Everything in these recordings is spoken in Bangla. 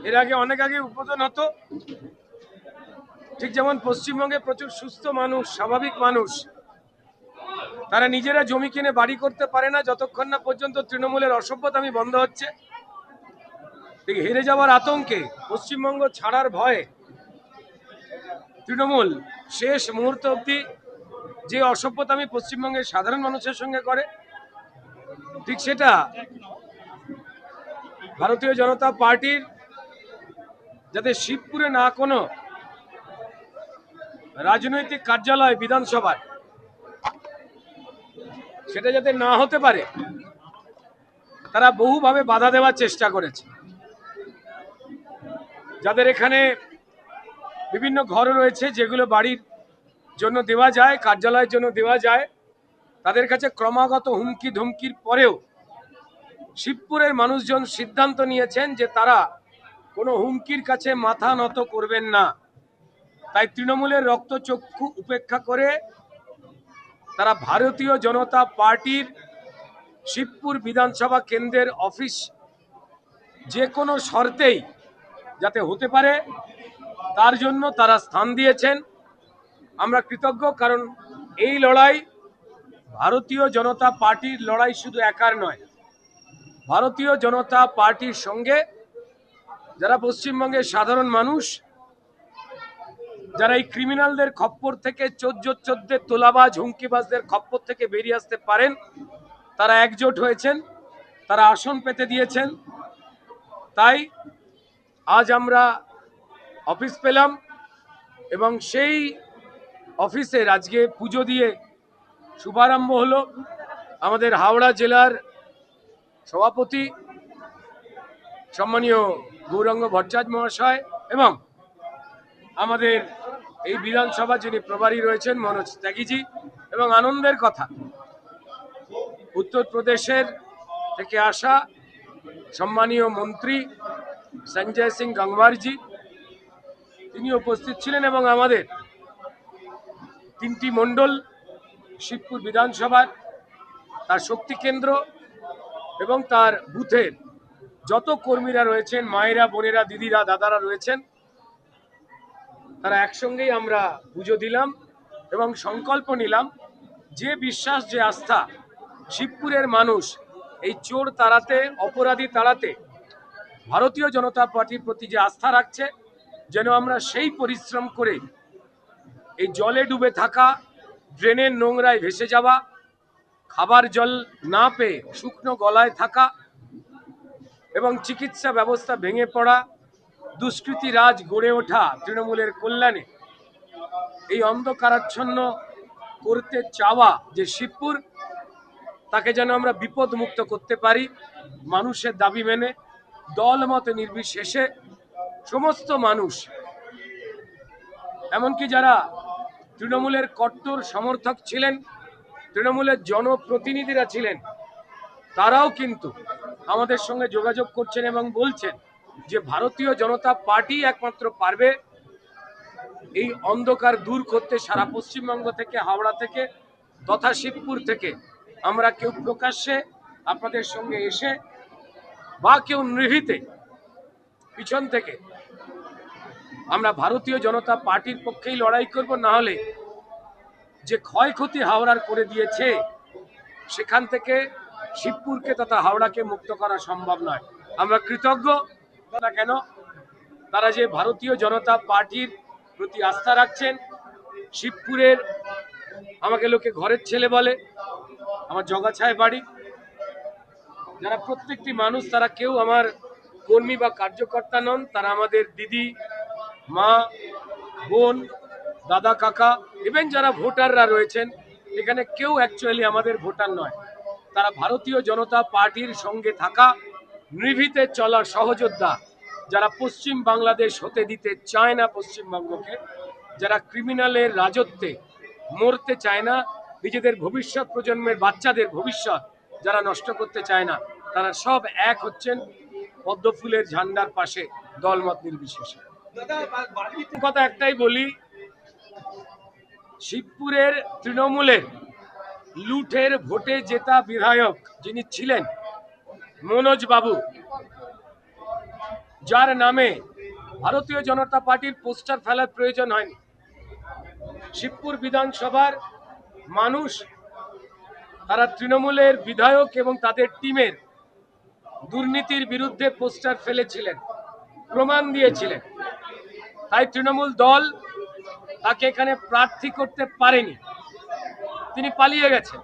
এর আগে অনেক আগে উদ্বোধন হতো, ঠিক যেমন পশ্চিমবঙ্গে প্রচুর সুস্থ মানুষ, স্বাভাবিক মানুষ, তারা নিজেরা জমি কিনে বাড়ি করতে পারে না যতক্ষণ না পর্যন্ত তৃণমূলের অসভ্যতামি বন্ধ হচ্ছে। ঠিক হেরে যাওয়ার আতঙ্কে, পশ্চিমবঙ্গ ছাড়ার ভয়ে তৃণমূল শেষ মুহূর্ত অবধি যে অসভ্যতামি পশ্চিমবঙ্গের সাধারণ মানুষের সঙ্গে করে, ঠিক সেটা ভারতীয় জনতা পার্টির যাতে শিবপুরে না কোনো রাজনৈতিক কার্যালয় বিধানসভার সেটা যাতে না হতে পারে, তারা বহুভাবে বাধা দেওয়ার চেষ্টা করেছে। যাদের এখানে বিভিন্ন ঘর রয়েছে যেগুলো বাড়ির জন্য দেওয়া যায়, কার্যালয়ের জন্য দেওয়া যায়, তাদের কাছে ক্রমাগত হুমকি ধমকির পরেও শিবপুরের মানুষজন সিদ্ধান্ত নিয়েছেন যে তারা কোনো হুমকির কাছে মাথা নত করবেন না। তাই তৃণমূলের রক্তচক্ষু উপেক্ষা করে তারা ভারতীয় জনতা পার্টির শিবপুর বিধানসভা কেন্দ্রের অফিস যে কোনো শর্তেই যাতে হতে পারে তার জন্য তারা স্থান দিয়েছেন। আমরা কৃতজ্ঞ, কারণ এই লড়াই ভারতীয় জনতা পার্টির লড়াই শুধু একার নয়। ভারতীয় জনতা পার্টির সঙ্গে যারা পশ্চিমবঙ্গের সাধারণ মানুষ, যারা এই ক্রিমিনালদের খপ্পর থেকে, চোদ্দের তোলাবাজ হুমকিবাজদের খপ্পর থেকে বেরিয়ে আসতে পারেন, তারা একজোট হয়েছেন, তারা আসন পেতে দিয়েছেন। তাই আজ আমরা অফিস পেলাম এবং সেই অফিসের আজকে পুজো দিয়ে শুভারম্ভ হলো। আমাদের হাওড়া জেলার সভাপতি সম্মানীয় গৌরাঙ্গ ভট্টাচার্য মহাশয় এবং আমাদের এই বিধানসভা যিনি প্রভারী রয়েছেন মনোজ ত্যাগীজি, এবং আনন্দের কথা উত্তরপ্রদেশের থেকে আসা সম্মানীয় মন্ত্রী সঞ্জয় সিং গংওয়ারজি, তিনি উপস্থিত ছিলেন এবং আমাদের তিনটি মণ্ডল, শিবপুর বিধানসভার, তার শক্তি কেন্দ্র এবং তার বুথের যত কর্মীরা রয়েছেন, মায়েরা, বোনেরা, দিদিরা, দাদারা রয়েছেন, তারা একসঙ্গেই আমরা পুজো দিলাম এবং সংকল্প নিলাম যে বিশ্বাস, যে আস্থা শিবপুরের মানুষ এই চোর তাড়াতে, অপরাধী তাড়াতে ভারতীয় জনতা পার্টির প্রতি যে আস্থা রাখছে, যেন আমরা সেই পরিশ্রম করে এই জলে ডুবে থাকা, ড্রেনের নোংরায় ভেসে যাওয়া, খাবার জল না পেয়ে শুকনো গলায় থাকা এবং চিকিৎসা ব্যবস্থা ভেঙে পড়া, দুষ্কৃতী রাজ গড়ে ওঠা তৃণমূলের কল্যাণে এই অন্ধকারাচ্ছন্ন করতে চাওয়া যে শিবপুর, তাকে যেন আমরা বিপদ মুক্ত করতে পারি। মানুষের দাবি মেনে, দল মত নির্বিশেষে সমস্ত মানুষ, এমনকি যারা তৃণমূলের কট্টর সমর্থক ছিলেন, তৃণমূলের জনপ্রতিনিধিরা ছিলেন, তারাও কিন্তু আমাদের সঙ্গে যোগাযোগ করছেন এবং বলছেন যে ভারতীয় জনতা পার্টি একমাত্র পারবে এই অন্ধকার দূর করতে। সারা পশ্চিমবঙ্গ থেকে, হাওড়া থেকে তথা শিবপুর থেকে আমরা কেউ প্রকাশ্যে আপনাদের সঙ্গে এসে বা কেউ নিভৃতে পিছন থেকে আমরা ভারতীয় জনতা পার্টির পক্ষেই লড়াই করব। না হলে যে ক্ষয়ক্ষতি হাওড়ার করে দিয়েছে, সেখান থেকে শিবপুরকে তথা হাওড়াকে মুক্ত করা সম্ভব নয়। আমরা কৃতজ্ঞ না কেন, তারা যে ভারতীয় জনতা পার্টির প্রতি আস্থা রাখছেন। শিবপুরের আমাকে লোকে ঘরের ছেলে বলে, আমার জগাছায় বাড়ি। যারা প্রত্যেকটি মানুষ, তারা কেউ আমার কর্মী বা কার্যকর্তা নন, তারা আমাদের দিদি, মা, বোন, দাদা, কাকা, ইভেন যারা ভোটাররা রয়েছেন, এখানে কেউ অ্যাকচুয়ালি আমাদের ভোটার নয়। তারা ভারতীয় জনতা পার্টির সঙ্গে থাকা, নিভৃতে চলার সহযোদ্ধা, যারা পশ্চিম বাংলাদেশ হতে দিতে চায় না পশ্চিমবঙ্গকে, যারা ক্রিমিনালের রাজত্বে মরতে চায় না, নিজেদের ভবিষ্যৎ প্রজন্মের বাচ্চাদের ভবিষ্যৎ যারা নষ্ট করতে চায় না, তারা সব এক হচ্ছেন পদ্মফুলের ঝান্ডার পাশে, দলমত নির্বিশেষে। কথা একটাই বলি, শিবপুরের তৃণমূলের লুঠের ভোটে জেতা বিধায়ক যিনি ছিলেন মনোজ বাবু, যার নামে ভারতীয় জনতা পার্টির পোস্টার ফেলার প্রয়োজন হয়নি। শিবপুর বিধানসভার মানুষ তারা তৃণমূলের বিধায়ক এবং তাদের টিমের দুর্নীতির বিরুদ্ধে পোস্টার ফেলেছিলেন, প্রমাণ দিয়েছিলেন। তাই তৃণমূল দল তাকে এখানে প্রার্থী করতে পারেনি, তিনি পালিয়ে গেছেন।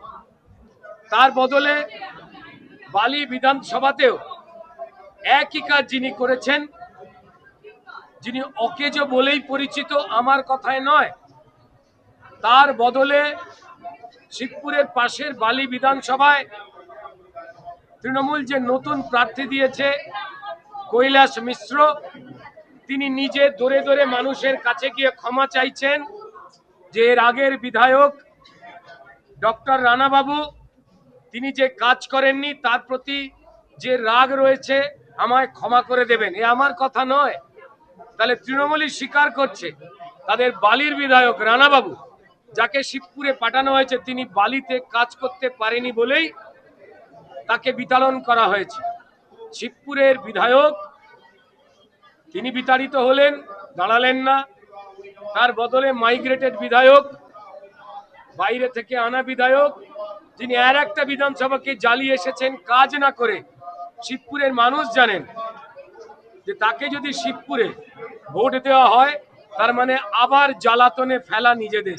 তার বদলে বালি বিধানসভাতেও একই কাজ যিনি করেছেন, যিনি অকেজো বলেই পরিচিত, আমার কথায় নয়, তার বদলে শিবপুরের পাশের বালি বিধানসভায় তৃণমূল যে নতুন প্রার্থী দিয়েছে কৈলাস মিশ্র, তিনি নিজে দৌড়ে দৌড়ে মানুষের কাছে গিয়ে ক্ষমা চাইছেন যে এর আগের বিধায়ক ডক্টর রানাবাবু তিনি যে কাজ করেননি তার প্রতি যে রাগ রয়েছে আমায় ক্ষমা করে দেবেন। এ আমার কথা নয়। তাহলে তৃণমূলই স্বীকার করছে তাদের বালির বিধায়ক রানাবাবু, যাকে শিবপুরে পাঠানো হয়েছে, তিনি বালিতে কাজ করতে পারেনি বলেই তাকে বিতাড়ন করা হয়েছে। শিবপুরের বিধায়ক তিনি বিতাড়িত হলেন, দাঁড়ালেন না, তার বদলে মাইগ্রেটেড বিধায়ক, বাইরে থেকে আনা বিধায়ক, যিনি আর একটা বিধানসভাকে জ্বালিয়ে এসেছেন কাজ না করে। শিবপুরের মানুষ জানেন যে তাকে যদি শিবপুরে ভোট দেওয়া হয় তার মানে আবার জ্বালাতনে ফেলা নিজেদের।